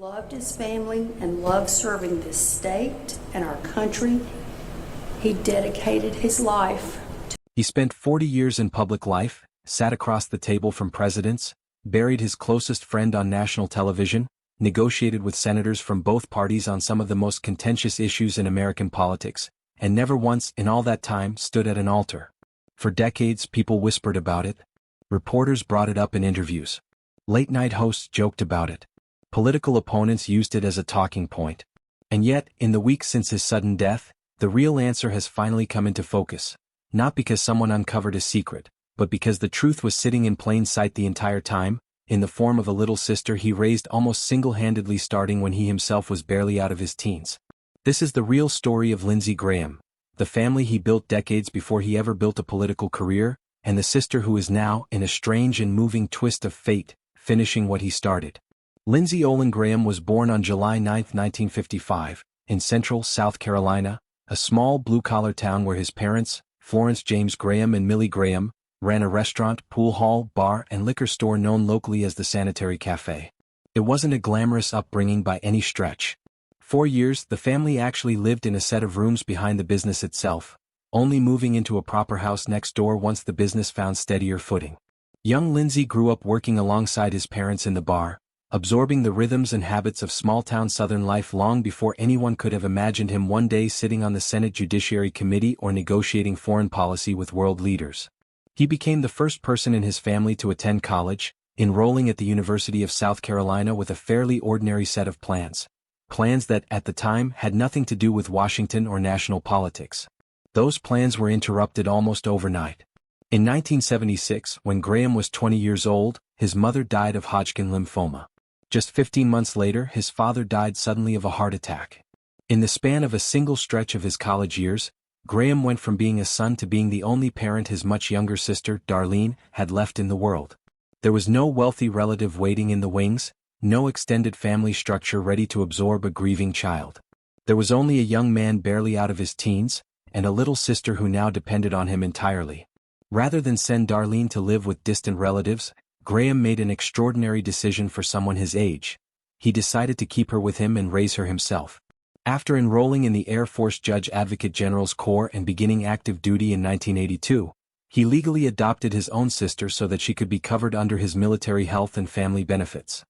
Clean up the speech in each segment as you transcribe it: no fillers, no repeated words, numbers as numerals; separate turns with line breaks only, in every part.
loved his family and loved serving this state and our country. He dedicated his life.
He spent 40 years in public life, sat across the table from presidents, buried his closest friend on national television, negotiated with senators from both parties on some of the most contentious issues in American politics, and never once in all that time stood at an altar. For decades, people whispered about it. Reporters brought it up in interviews. Late-night hosts joked about it. Political opponents used it as a talking point. And yet, in the weeks since his sudden death, the real answer has finally come into focus. Not because someone uncovered a secret, but because the truth was sitting in plain sight the entire time, in the form of a little sister he raised almost single-handedly starting when he himself was barely out of his teens. This is the real story of Lindsey Graham, the family he built decades before he ever built a political career, and the sister who is now, in a strange and moving twist of fate, finishing what he started. Lindsey Olin Graham was born on July 9, 1955, in central South Carolina, a small blue-collar town where his parents, Florence James Graham and Millie Graham, ran a restaurant, pool hall, bar, and liquor store known locally as the Sanitary Cafe. It wasn't a glamorous upbringing by any stretch. 4 years, the family actually lived in a set of rooms behind the business itself, only moving into a proper house next door once the business found steadier footing. Young Lindsey grew up working alongside his parents in the bar, absorbing the rhythms and habits of small-town Southern life long before anyone could have imagined him one day sitting on the Senate Judiciary Committee or negotiating foreign policy with world leaders. He became the first person in his family to attend college, enrolling at the University of South Carolina with a fairly ordinary set of plans. Plans that, at the time, had nothing to do with Washington or national politics. Those plans were interrupted almost overnight. In 1976, when Graham was 20 years old, his mother died of Hodgkin lymphoma. Just 15 months later, his father died suddenly of a heart attack. In the span of a single stretch of his college years, Graham went from being a son to being the only parent his much younger sister, Darlene, had left in the world. There was no wealthy relative waiting in the wings, no extended family structure ready to absorb a grieving child. There was only a young man barely out of his teens, and a little sister who now depended on him entirely. Rather than send Darlene to live with distant relatives, Graham made an extraordinary decision for someone his age. He decided to keep her with him and raise her himself. After enrolling in the Air Force Judge Advocate General's Corps and beginning active duty in 1982, he legally adopted his own sister so that she could be covered under his military health and family benefits.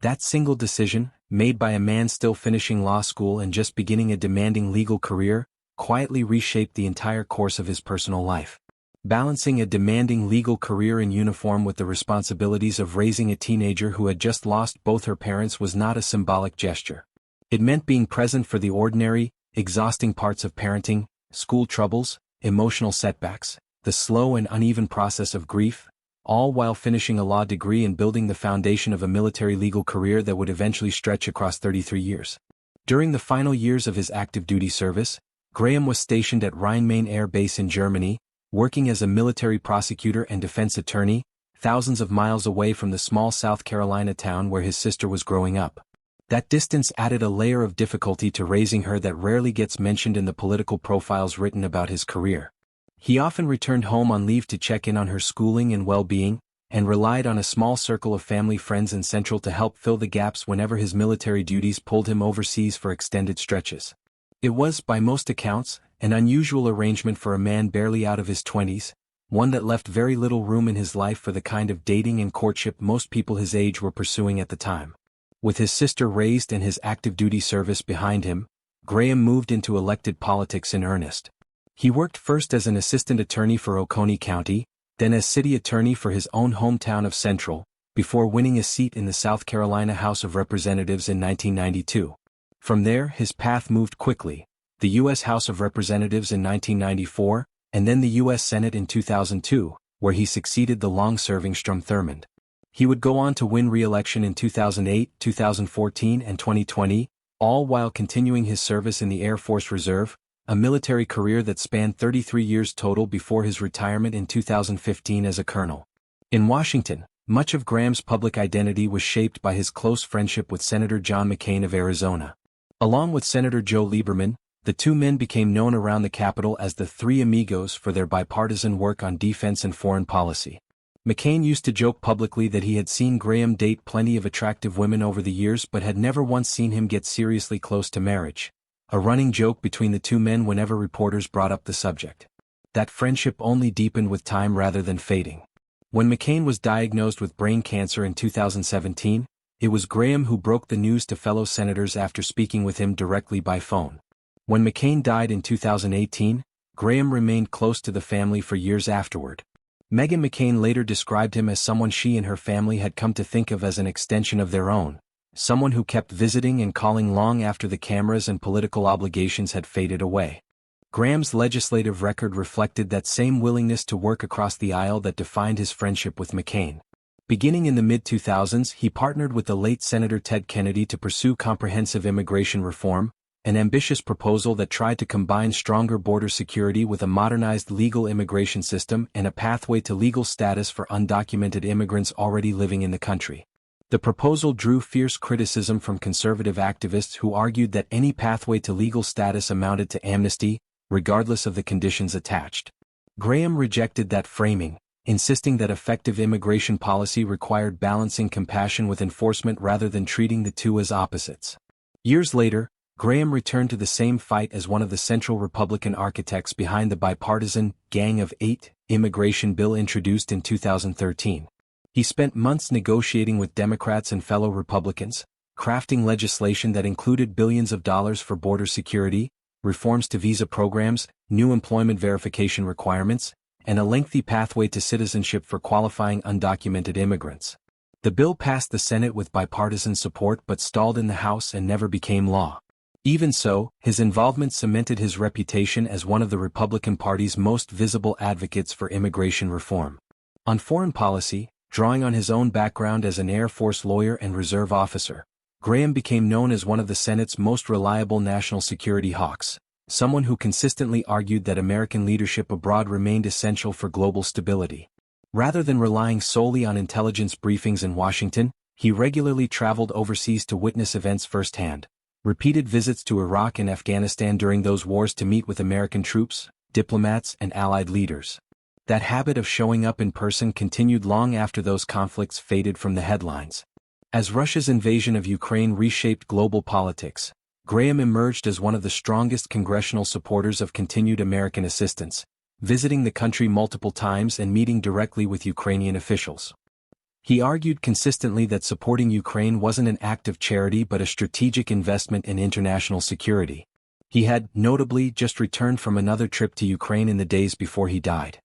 That single decision, made by a man still finishing law school and just beginning a demanding legal career, quietly reshaped the entire course of his personal life. Balancing a demanding legal career in uniform with the responsibilities of raising a teenager who had just lost both her parents was not a symbolic gesture. It meant being present for the ordinary, exhausting parts of parenting, school troubles, emotional setbacks, the slow and uneven process of grief, all while finishing a law degree and building the foundation of a military legal career that would eventually stretch across 33 years. During the final years of his active duty service, Graham was stationed at Rhein-Main Air Base in Germany, working as a military prosecutor and defense attorney, thousands of miles away from the small South Carolina town where his sister was growing up. That distance added a layer of difficulty to raising her that rarely gets mentioned in the political profiles written about his career. He often returned home on leave to check in on her schooling and well-being, and relied on a small circle of family friends in Central to help fill the gaps whenever his military duties pulled him overseas for extended stretches. It was, by most accounts, an unusual arrangement for a man barely out of his 20s, one that left very little room in his life for the kind of dating and courtship most people his age were pursuing at the time. With his sister raised and his active duty service behind him, Graham moved into elected politics in earnest. He worked first as an assistant attorney for Oconee County, then as city attorney for his own hometown of Central, before winning a seat in the South Carolina House of Representatives in 1992. From there, his path moved quickly. The U.S. House of Representatives in 1994, and then the U.S. Senate in 2002, where he succeeded the long-serving Strom Thurmond. He would go on to win re-election in 2008, 2014, and 2020, all while continuing his service in the Air Force Reserve, a military career that spanned 33 years total before his retirement in 2015 as a colonel. In Washington, much of Graham's public identity was shaped by his close friendship with Senator John McCain of Arizona. Along with Senator Joe Lieberman, the two men became known around the Capitol as the Three Amigos for their bipartisan work on defense and foreign policy. McCain used to joke publicly that he had seen Graham date plenty of attractive women over the years but had never once seen him get seriously close to marriage, a running joke between the two men whenever reporters brought up the subject. That friendship only deepened with time rather than fading. When McCain was diagnosed with brain cancer in 2017, it was Graham who broke the news to fellow senators after speaking with him directly by phone. When McCain died in 2018, Graham remained close to the family for years afterward. Meghan McCain later described him as someone she and her family had come to think of as an extension of their own, someone who kept visiting and calling long after the cameras and political obligations had faded away. Graham's legislative record reflected that same willingness to work across the aisle that defined his friendship with McCain. Beginning in the mid-2000s, he partnered with the late Senator Ted Kennedy to pursue comprehensive immigration reform, an ambitious proposal that tried to combine stronger border security with a modernized legal immigration system and a pathway to legal status for undocumented immigrants already living in the country. The proposal drew fierce criticism from conservative activists who argued that any pathway to legal status amounted to amnesty, regardless of the conditions attached. Graham rejected that framing, insisting that effective immigration policy required balancing compassion with enforcement rather than treating the two as opposites. Years later, Graham returned to the same fight as one of the central Republican architects behind the bipartisan Gang of Eight immigration bill introduced in 2013. He spent months negotiating with Democrats and fellow Republicans, crafting legislation that included billions of dollars for border security, reforms to visa programs, new employment verification requirements, and a lengthy pathway to citizenship for qualifying undocumented immigrants. The bill passed the Senate with bipartisan support but stalled in the House and never became law. Even so, his involvement cemented his reputation as one of the Republican Party's most visible advocates for immigration reform. On foreign policy, drawing on his own background as an Air Force lawyer and reserve officer, Graham became known as one of the Senate's most reliable national security hawks, someone who consistently argued that American leadership abroad remained essential for global stability. Rather than relying solely on intelligence briefings in Washington, he regularly traveled overseas to witness events firsthand. Repeated visits to Iraq and Afghanistan during those wars to meet with American troops, diplomats, and allied leaders. That habit of showing up in person continued long after those conflicts faded from the headlines. As Russia's invasion of Ukraine reshaped global politics, Graham emerged as one of the strongest congressional supporters of continued American assistance, visiting the country multiple times and meeting directly with Ukrainian officials. He argued consistently that supporting Ukraine wasn't an act of charity but a strategic investment in international security. He had, notably, just returned from another trip to Ukraine in the days before he died.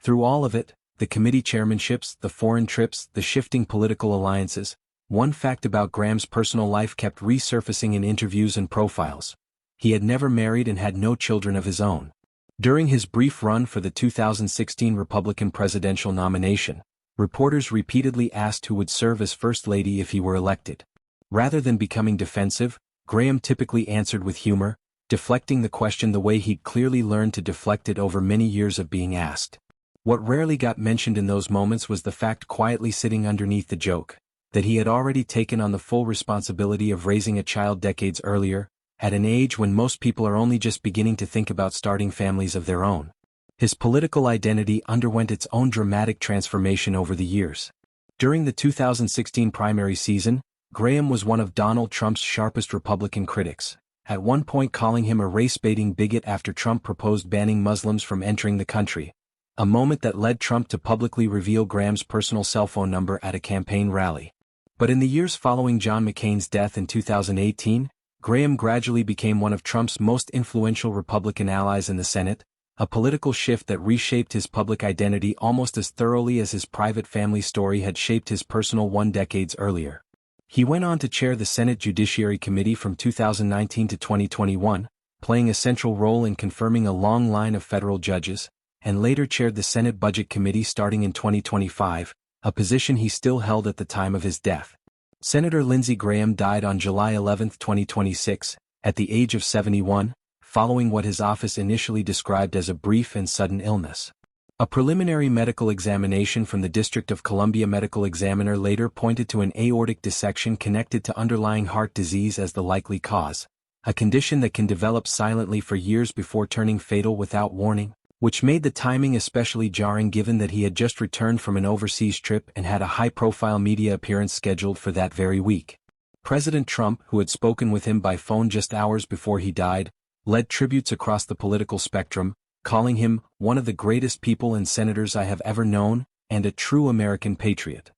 Through all of it, the committee chairmanships, the foreign trips, the shifting political alliances, one fact about Graham's personal life kept resurfacing in interviews and profiles. He had never married and had no children of his own. During his brief run for the 2016 Republican presidential nomination, reporters repeatedly asked who would serve as First Lady if he were elected. Rather than becoming defensive, Graham typically answered with humor, deflecting the question the way he'd clearly learned to deflect it over many years of being asked. What rarely got mentioned in those moments was the fact quietly sitting underneath the joke, that he had already taken on the full responsibility of raising a child decades earlier, at an age when most people are only just beginning to think about starting families of their own. His political identity underwent its own dramatic transformation over the years. During the 2016 primary season, Graham was one of Donald Trump's sharpest Republican critics, at one point calling him a race-baiting bigot after Trump proposed banning Muslims from entering the country, a moment that led Trump to publicly reveal Graham's personal cell phone number at a campaign rally. But in the years following John McCain's death in 2018, Graham gradually became one of Trump's most influential Republican allies in the Senate, a political shift that reshaped his public identity almost as thoroughly as his private family story had shaped his personal one decades earlier. He went on to chair the Senate Judiciary Committee from 2019 to 2021, playing a central role in confirming a long line of federal judges, and later chaired the Senate Budget Committee starting in 2025, a position he still held at the time of his death. Senator Lindsey Graham died on July 11, 2026, at the age of 71, following what his office initially described as a brief and sudden illness. A preliminary medical examination from the District of Columbia medical examiner later pointed to an aortic dissection connected to underlying heart disease as the likely cause, a condition that can develop silently for years before turning fatal without warning. which made the timing especially jarring given that he had just returned from an overseas trip and had a high-profile media appearance scheduled for that very week. President Trump, who had spoken with him by phone just hours before he died, led tributes across the political spectrum, calling him one of the greatest people and senators I have ever known, and a true American patriot.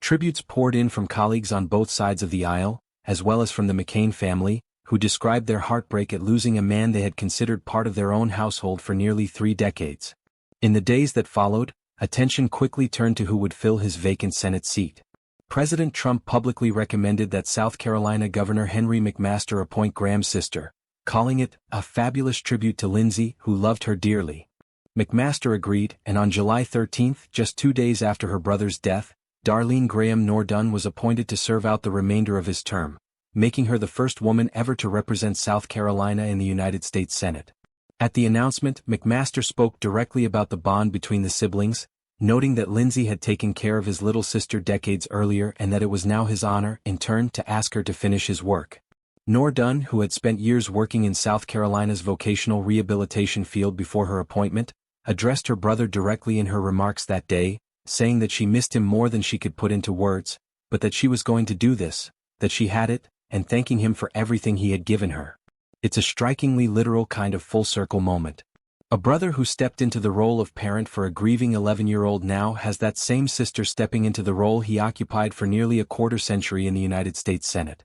Tributes poured in from colleagues on both sides of the aisle, as well as from the McCain family, who described their heartbreak at losing a man they had considered part of their own household for nearly 3 decades. In the days that followed, attention quickly turned to who would fill his vacant Senate seat. President Trump publicly recommended that South Carolina Governor Henry McMaster appoint Graham's sister, calling it a fabulous tribute to Lindsey, who loved her dearly. McMaster agreed, and on July 13, just 2 days after her brother's death, Darlene Graham Nordun was appointed to serve out the remainder of his term, making her the first woman ever to represent South Carolina in the United States Senate. At the announcement, McMaster spoke directly about the bond between the siblings, noting that Lindsey had taken care of his little sister decades earlier and that it was now his honor, in turn, to ask her to finish his work. Nordun, who had spent years working in South Carolina's vocational rehabilitation field before her appointment, addressed her brother directly in her remarks that day, saying that she missed him more than she could put into words, but that she was going to do this, that she had it, and thanking him for everything he had given her. It's a strikingly literal kind of full-circle moment. A brother who stepped into the role of parent for a grieving 11-year-old now has that same sister stepping into the role he occupied for nearly a quarter-century in the United States Senate.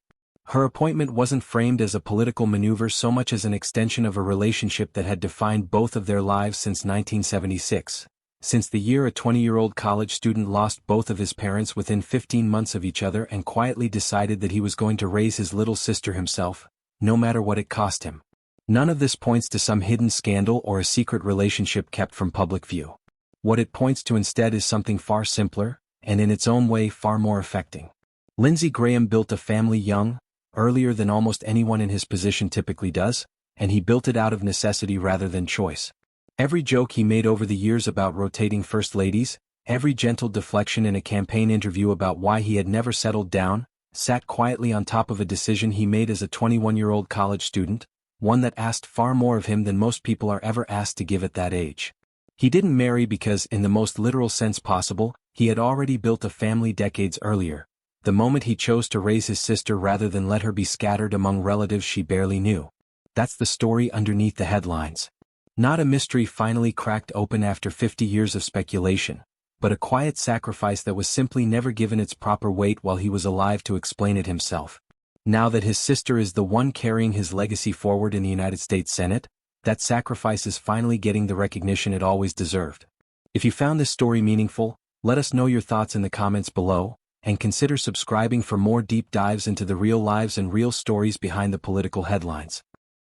Her appointment wasn't framed as a political maneuver so much as an extension of a relationship that had defined both of their lives since 1976. Since the year a 20-year-old college student lost both of his parents within 15 months of each other and quietly decided that he was going to raise his little sister himself, no matter what it cost him. None of this points to some hidden scandal or a secret relationship kept from public view. What it points to instead is something far simpler, and in its own way far more affecting. Lindsey Graham built a family young, earlier than almost anyone in his position typically does, and he built it out of necessity rather than choice. Every joke he made over the years about rotating first ladies, every gentle deflection in a campaign interview about why he had never settled down, sat quietly on top of a decision he made as a 21-year-old college student, one that asked far more of him than most people are ever asked to give at that age. He didn't marry because, in the most literal sense possible, he had already built a family decades earlier, the moment he chose to raise his sister rather than let her be scattered among relatives she barely knew. That's the story underneath the headlines. Not a mystery finally cracked open after 50 years of speculation, but a quiet sacrifice that was simply never given its proper weight while he was alive to explain it himself. Now that his sister is the one carrying his legacy forward in the United States Senate, that sacrifice is finally getting the recognition it always deserved. If you found this story meaningful, let us know your thoughts in the comments below, and consider subscribing for more deep dives into the real lives and real stories behind the political headlines.